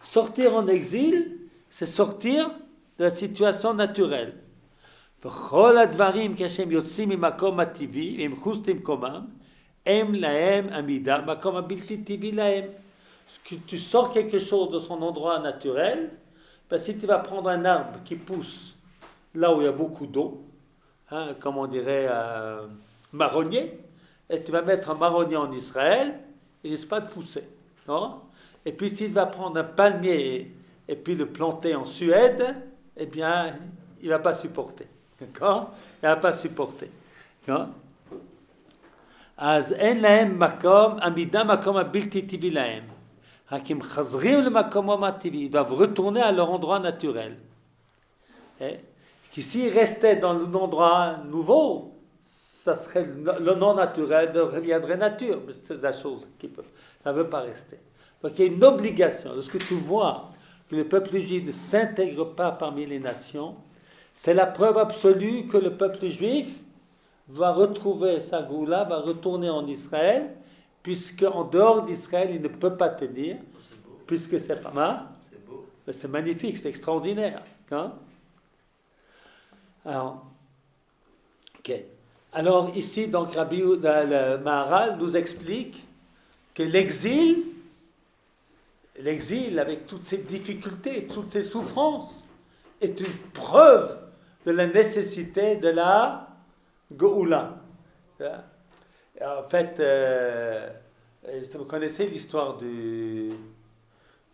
Sortir en exil, c'est sortir de la situation naturelle. Si tu sors quelque chose de son endroit naturel, ben si tu vas prendre un arbre qui pousse là où il y a beaucoup d'eau, comme on dirait marronnier, et tu vas mettre un marronnier en Israël, il ne risque pas de pousser. Non? Et puis s'il va prendre un palmier et puis le planter en Suède, eh bien, il ne va pas supporter. D'accord? Il ne va pas supporter. Non? אז אין להם מקום, עמידה מקום הבלתי טבעי להם. רק הם חזרים למקומם הטבעי, ils doivent retourner à leur endroit naturel. S'ils restaient dans un endroit nouveau, ça serait le non naturel reviendrait nature. Mais c'est la chose qui peut. Ça ne veut pas rester. Donc il y a une obligation. Lorsque tu vois que le peuple juif ne s'intègre pas parmi les nations, c'est la preuve absolue que le peuple juif va retrouver sa goula, va retourner en Israël, puisque en dehors d'Israël, il ne peut pas tenir, puisque c'est pas mal. C'est beau. C'est magnifique, c'est extraordinaire. Hein? Alors, okay. Alors ici, donc, Rabbi le Maharal nous explique que l'exil avec toutes ses difficultés, toutes ses souffrances, est une preuve de la nécessité de la Geoula, Hein. Et en fait, vous connaissez l'histoire du...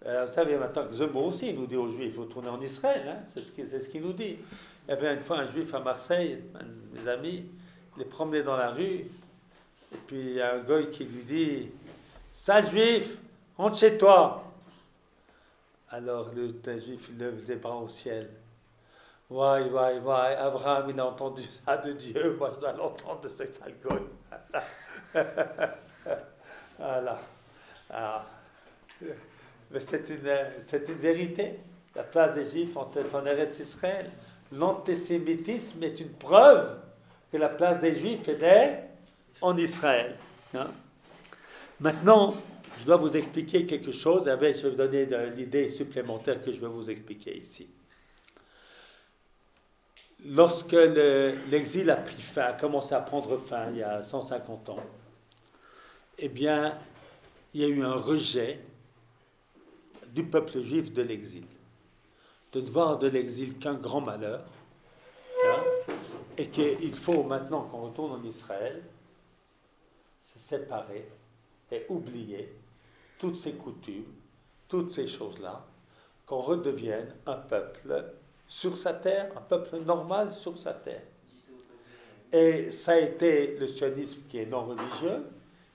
vous savez maintenant que Zemmour aussi il nous dit aux Juifs, il faut tourner en Israël, hein, c'est ce qu'il nous dit. Il y avait une fois un Juif à Marseille, un de mes amis, il est promené dans la rue, et puis il y a un goy qui lui dit « Sale Juif, rentre chez toi !» Alors le Juif il lève les bras au ciel. « Ouais, Abraham il a entendu ça de Dieu, moi je dois l'entendre de ce sale goy. » Voilà. Alors, mais c'est une vérité. La place des Juifs en Eretz Israël. L'antisémitisme est une preuve que la place des Juifs est en Israël. Hein? Maintenant, je dois vous expliquer quelque chose. Je vais vous donner l'idée supplémentaire que je vais vous expliquer ici. Lorsque l'exil a pris fin, a commencé à prendre fin il y a 150 ans, eh bien, il y a eu un rejet du peuple juif de l'exil. De ne voir de l'exil qu'un grand malheur, hein, et qu'il faut maintenant qu'on retourne en Israël, se séparer et oublier toutes ces coutumes, toutes ces choses-là, qu'on redevienne un peuple sur sa terre, un peuple normal sur sa terre. Et ça a été le sionisme qui est non religieux,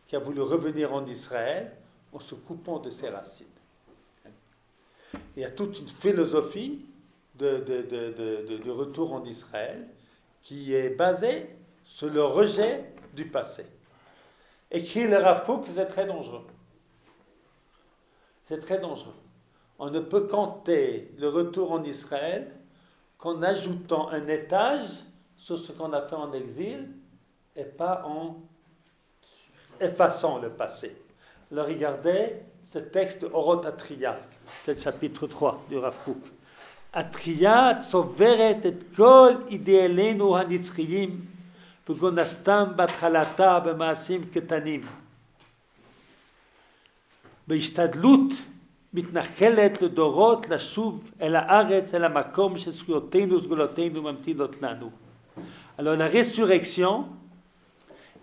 qui a voulu revenir en Israël en se coupant de ses racines. Il y a toute une philosophie de retour en Israël qui est basée sur le rejet du passé. Écrit le Rav Kook, c'est très dangereux. C'est très dangereux. On ne peut compter le retour en Israël qu'en ajoutant un étage sur ce qu'on a fait en exil et pas en effaçant le passé. Alors regardez ce texte Orot Atria, c'est le chapitre 3 du Rav Kook. Atria tsoveret et kol idealenu hanitzchiyim v'gonastam batchalata b'maasim ketanim. בהשתדלות מתנחלת לדורות לשוב אל הארץ, אל המקום שזכויותינו וסגולותינו ממתינות לנו. Alors la résurrection,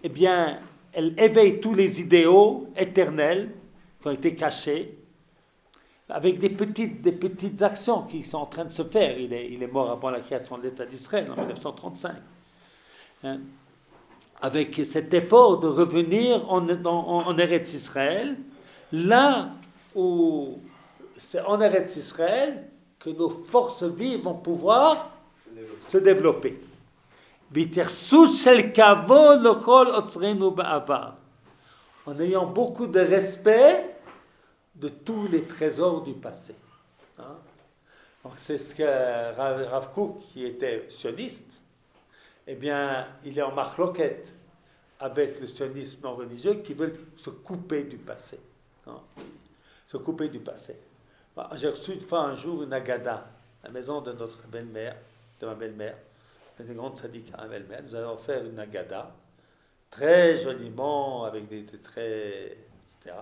eh bien, elle éveille tous les idéaux éternels qui ont été cachés, avec des petites actions qui sont en train de se faire. Il est mort avant la création de l'État d'Israël, en 1935. Hein? Avec cet effort de revenir en Eretz Israël, là où c'est en Eretz Israël que nos forces vives vont pouvoir se développer. En ayant beaucoup de respect de tous les trésors du passé. Hein? Donc c'est ce que Rav Kook, qui était sioniste, eh bien, il est en machloket avec le sionisme non religieux qui veulent se couper du passé. Hein? Se couper du passé. J'ai reçu une fois un jour une agada à la maison de notre belle-mère, de ma belle-mère, une grande sadique à ma belle-mère. Nous allons faire une agada très joliment, avec des traits, etc.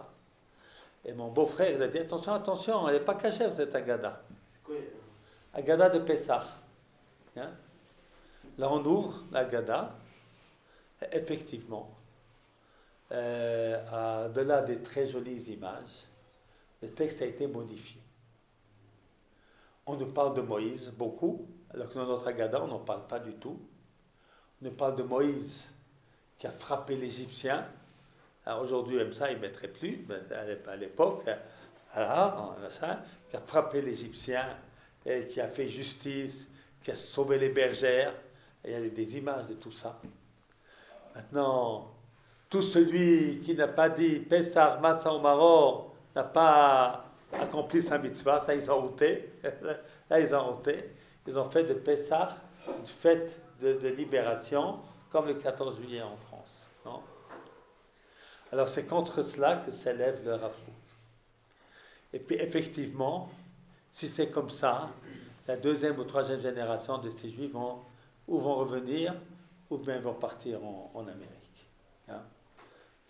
Et mon beau-frère, il a dit, attention, elle n'est pas cachée cette agada. C'est quoi Agada de Pessah. Hein? Là, on ouvre l'agada. Effectivement, au-delà des très jolies images, le texte a été modifié. On nous parle de Moïse beaucoup, alors que dans notre agada, on n'en parle pas du tout. On nous parle de Moïse qui a frappé l'Égyptien. Alors aujourd'hui, même ça, il ne mettrait plus, mais à l'époque, voilà, ça, qui a frappé l'Égyptien, et qui a fait justice, qui a sauvé les bergères. Et il y a des images de tout ça. Maintenant, tout celui qui n'a pas dit Pessah, Matzah ou Maror n'a pas accompli sa mitzvah, ça ils ont ôté. Là, ils ont ôté. Ils ont fait de Pessah une fête de libération, comme le 14 juillet en France. Non? Alors c'est contre cela que s'élève le Rav Kook. Et puis effectivement, si c'est comme ça, la deuxième ou troisième génération de ces Juifs vont revenir, ou bien vont partir en Amérique. Hein?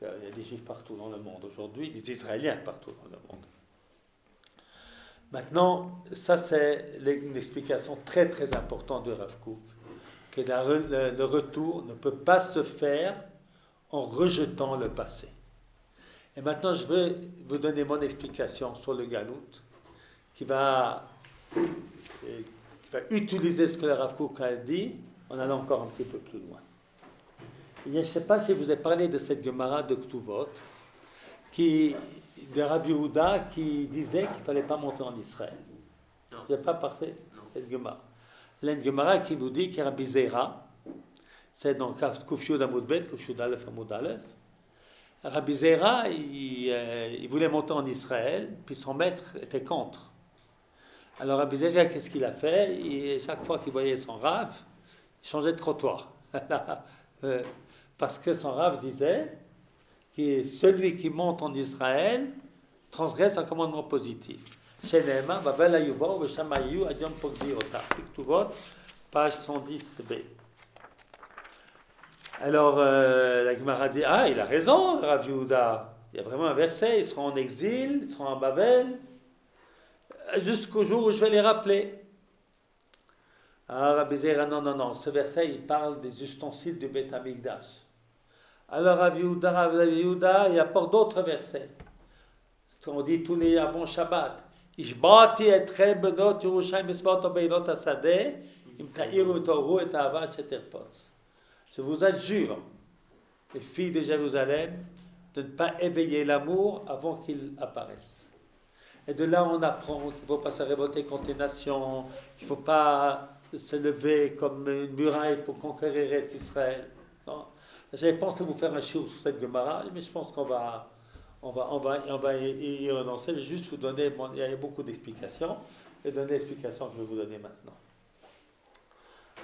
Il y a des Juifs partout dans le monde aujourd'hui, des Israéliens partout dans le monde. Maintenant, ça c'est une explication très très importante de Rav Kook, que le retour ne peut pas se faire en rejetant le passé. Et maintenant, je veux vous donner mon explication sur le Galout, qui va utiliser ce que le Rav Kook a dit, en allant encore un petit peu plus loin. Et je ne sais pas si je vous ai parlé de cette Gemara de Ktuvot, de Rav Yehuda, qui disait qu'il ne fallait pas monter en Israël. Je n'ai pas parlé cette Gemara. Il y a une Gemara qui nous dit qu'il y a Rabbi Zera, c'est donc Kufyud Amoudbet, Kufyud Aleph Amoud Aleph. Rabbi Zera, il voulait monter en Israël, puis son maître était contre. Alors Rabbi Zera, qu'est-ce qu'il a fait? Chaque fois qu'il voyait son Rav, il changeait de trottoir. Parce que son Rav disait que celui qui monte en Israël transgresse un commandement positif. Chez Nehema, Babel Ayuba, ou Shamayu, Adiom Pogziota. Page 110b. Alors, la Gemara dit, il a raison, Rav Yehuda. Il y a vraiment un verset, ils seront en exil, ils seront en Babel, jusqu'au jour où je vais les rappeler. Rabbi Zera, non, ce verset, il parle des ustensiles du Beth Amikdash. Alors, Rav Yehuda, il apporte d'autres versets. On dit tous les avant Shabbat. Ishbati etrem benot Yerushalayim besvot beinot asadeh im ta'iru toru et ahavat sheterpotz. Je vous adjure, les filles de Jérusalem, de ne pas éveiller l'amour avant qu'il apparaisse. Et de là, on apprend qu'il ne faut pas se révolter contre les nations, qu'il ne faut pas se lever comme une muraille pour conquérir Israël. J'avais pensé vous faire un chiot sur cette Gemara, mais je pense qu'on va y renoncer. Mais juste vous donner, il y a beaucoup d'explications, et donner l'explication que je vais vous donner maintenant.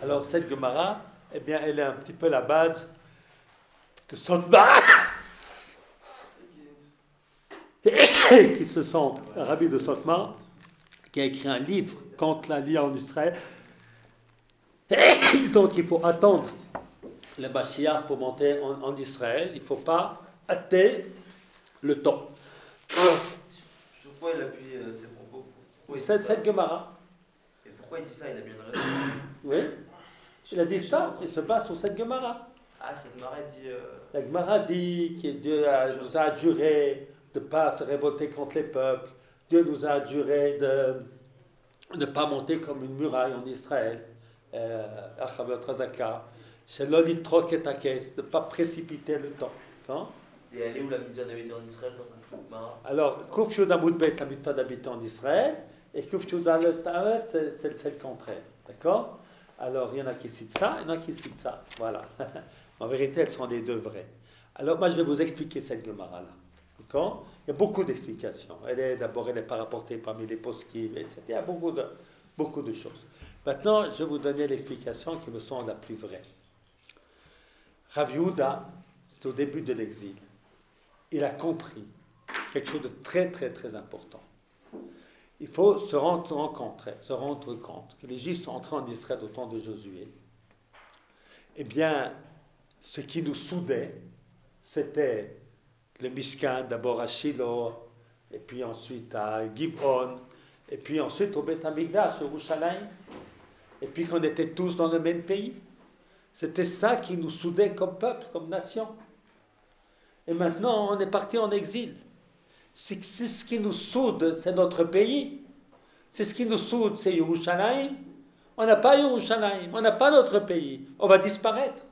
Alors, cette Gemara, eh bien, elle est un petit peu la base de Sotmar, qui se sont un rabbi de Sotmar, qui a écrit un livre contre la lia en Israël. Donc, il faut attendre le Mashiach pour monter en Israël. Il ne faut pas hâter le temps. Sur quoi il appuie ses propos? Cette Gemara. Et pourquoi il dit ça? Il a bien une raison. Oui. Il a dit ça, il se base sur cette Gemara. Cette Gemara dit... La Gemara dit que Dieu nous a adjuré de ne pas se révolter contre les peuples. Dieu nous a adjuré de ne pas monter comme une muraille en Israël. C'est l'olitrok et takes, de ne pas précipiter le temps. Et elle est où la mitzvah d'habiter en Israël dans un Gemara? Alors, Kufyud Amoudbet, la mitzvah d'habiter en Israël, et Kufyud Alet, c'est le contraire. D'accord? Alors, il y en a qui citent ça, il y en a qui citent ça. Voilà. En vérité, elles sont les deux vraies. Alors, moi, je vais vous expliquer cette Gemara-là. D'accord? Il y a beaucoup d'explications. Elle n'est pas rapportée parmi les poskim, etc. Il y a beaucoup de choses. Maintenant, je vais vous donner l'explication qui me semble la plus vraie. Rav Yehuda, c'est au début de l'exil. Il a compris quelque chose de très, très, très important. Il faut se rendre compte que les Juifs sont entrés en Israël au temps de Josué. Eh bien, ce qui nous soudait, c'était le Mishkan, d'abord à Shiloh, et puis ensuite à Giv'on, et puis ensuite au Beth Amikdash, au Yerushalayim, et puis qu'on était tous dans le même pays. C'était ça qui nous soudait comme peuple, comme nation. Et maintenant, on est parti en exil. C'est ce qui nous soude, c'est notre pays. C'est ce qui nous soude, c'est Yerushalayim. On n'a pas Yerushalayim, on n'a pas notre pays. On va disparaître.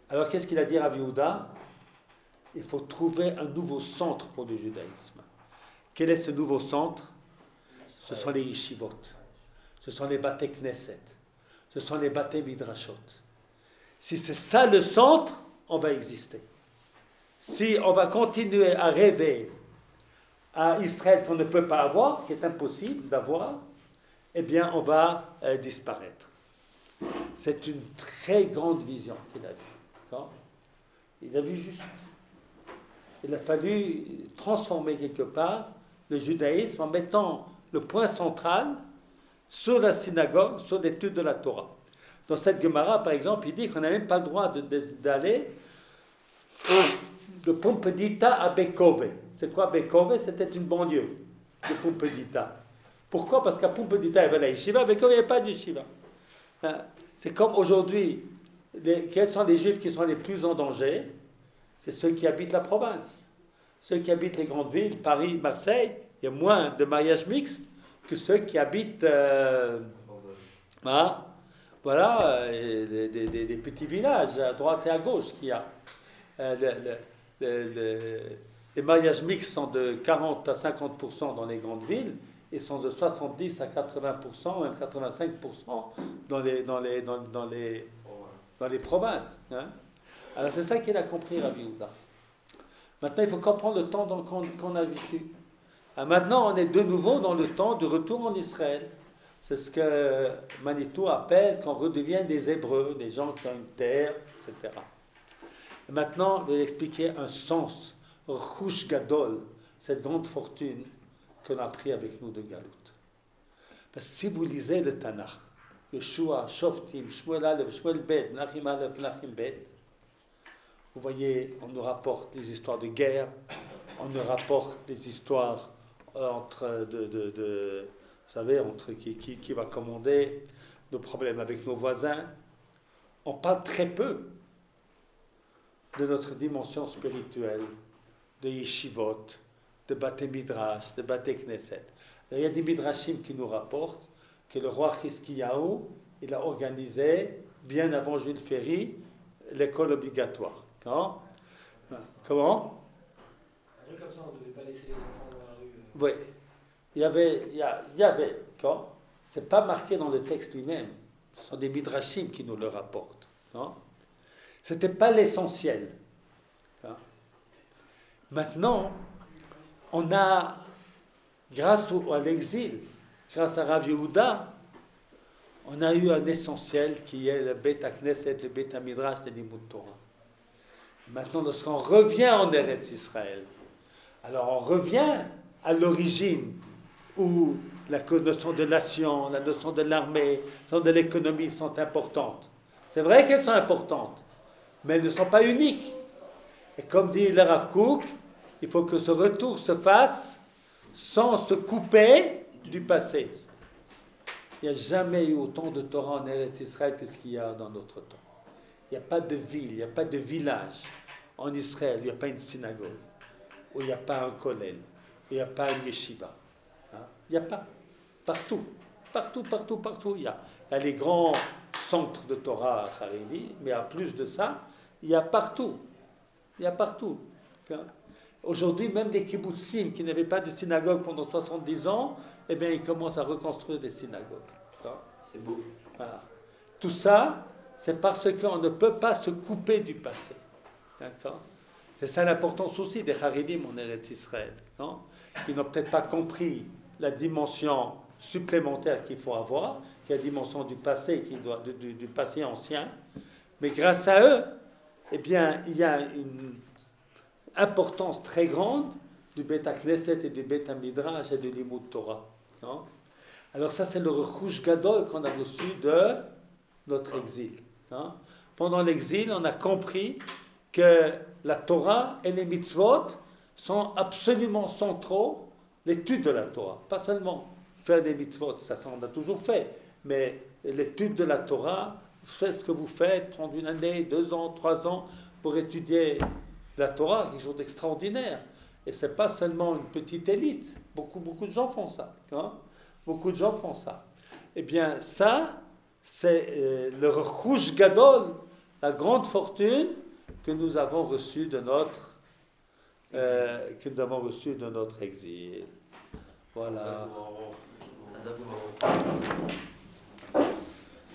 Alors, qu'est-ce qu'il a dit à Yehuda? Il faut trouver un nouveau centre pour le judaïsme. Quel est ce nouveau centre? Ce sont les yeshivot. Ce sont les Bate Knesset. Ce sont les Bate Midrashot. Si c'est ça le centre, on va exister. Si on va continuer à rêver à Israël qu'on ne peut pas avoir, qui est impossible d'avoir, eh bien, on va disparaître. C'est une très grande vision qu'il a vue. Il a vu juste. Il a fallu transformer quelque part le judaïsme en mettant le point central sur la synagogue, sur l'étude de la Torah. Dans cette Gemara, par exemple, il dit qu'on n'a même pas le droit d'aller de Pumbedita à Bekove. C'est quoi Bekove? C'était une banlieue de Pumbedita. Pourquoi? Parce qu'à Pumbedita, il y avait la yeshiva, à Bekove, il n'y avait pas de yeshiva. C'est comme aujourd'hui, quels sont les Juifs qui sont les plus en danger? C'est ceux qui habitent la province. Ceux qui habitent les grandes villes, Paris, Marseille, il y a moins de mariages mixtes que ceux qui habitent des petits villages à droite et à gauche qu'il y a. Les mariages mixtes sont de 40 à 50% dans les grandes villes et sont de 70 à 80%, même 85% dans les provinces. Hein. Alors c'est ça qu'il a compris, Rabbi Yehuda. Maintenant, il faut comprendre le temps qu'on a vécu. Alors maintenant, on est de nouveau dans le temps de retour en Israël. C'est ce que Manitou appelle qu'on redevient des Hébreux, des gens qui ont une terre, etc. Et maintenant, je vais expliquer un sens, Rouch Gadol, cette grande fortune qu'on a pris avec nous de Galout. Parce que si vous lisez le Tanakh, Yeshua, Shoftim, Shmuel Aleph, Shmuel Bet, Menachim Aleph, Menachim Bet, vous voyez, on nous rapporte des histoires de guerre, on nous rapporte des histoires entre vous savez, entre qui va commander, nos problèmes avec nos voisins. On parle très peu de notre dimension spirituelle, de yeshivot, de Bate Midrash, de Bate Knesset. Il y a des midrashim qui nous rapportent que le roi Chizkiyahu, il a organisé, bien avant Jules Ferry, l'école obligatoire. Comment? Un truc comme ça, on ne devait pas laisser les enfants dans la rue. Oui. Il y avait, quand c'est pas marqué dans le texte lui-même, ce sont des midrashim qui nous le rapportent. Ce n'était pas l'essentiel. Maintenant, on a, grâce à l'exil, grâce à Rav Yehuda, on a eu un essentiel qui est le Bet HaKnesset, le Bet HaMidrash, le Limud Torah. Maintenant, lorsqu'on revient en Eretz Israël, alors on revient à l'origine où la notion de nation, la notion de l'armée, la notion de l'économie sont importantes. C'est vrai qu'elles sont importantes, mais elles ne sont pas uniques. Et comme dit le Rav Kook, il faut que ce retour se fasse sans se couper du passé. Il n'y a jamais eu autant de Torah en Eretz Israël que ce qu'il y a dans notre temps. Il n'y a pas de ville, il n'y a pas de village en Israël, il n'y a pas une synagogue, où il n'y a pas un kollel, où il n'y a pas une yeshiva. Il n'y a pas. Partout. Il y a les grands centres de Torah à Haredi, mais à plus de ça, il y a partout. Aujourd'hui, même des kibbutzim qui n'avaient pas de synagogue pendant 70 ans, eh bien, ils commencent à reconstruire des synagogues. C'est beau. Voilà. Tout ça, c'est parce qu'on ne peut pas se couper du passé. D'accord? C'est ça l'importance aussi des Haredim en Eretz Israël. Non? Ils n'ont peut-être pas compris la dimension supplémentaire qu'il faut avoir, qui est la dimension du passé, du passé ancien. Mais grâce à eux, eh bien, il y a une importance très grande du Bet HaKnesset et du Bet HaMidrash et du Limud Torah. Non? Alors ça, c'est le Rouch Gadol qu'on a reçu de notre exil. Non? Pendant l'exil, on a compris que la Torah et les mitzvot sont absolument centraux. L'étude de la Torah, pas seulement faire des mitzvot, ça on a toujours fait, mais l'étude de la Torah, faites ce que vous faites, prendre une année, 2 ans, 3 ans pour étudier la Torah, quelque chose d'extraordinaire. Et ce n'est pas seulement une petite élite, beaucoup de gens font ça. Beaucoup de gens font ça. Eh bien, ça, c'est le Rouch Gadol, la grande fortune que nous avons reçue de notre exil. Voilà.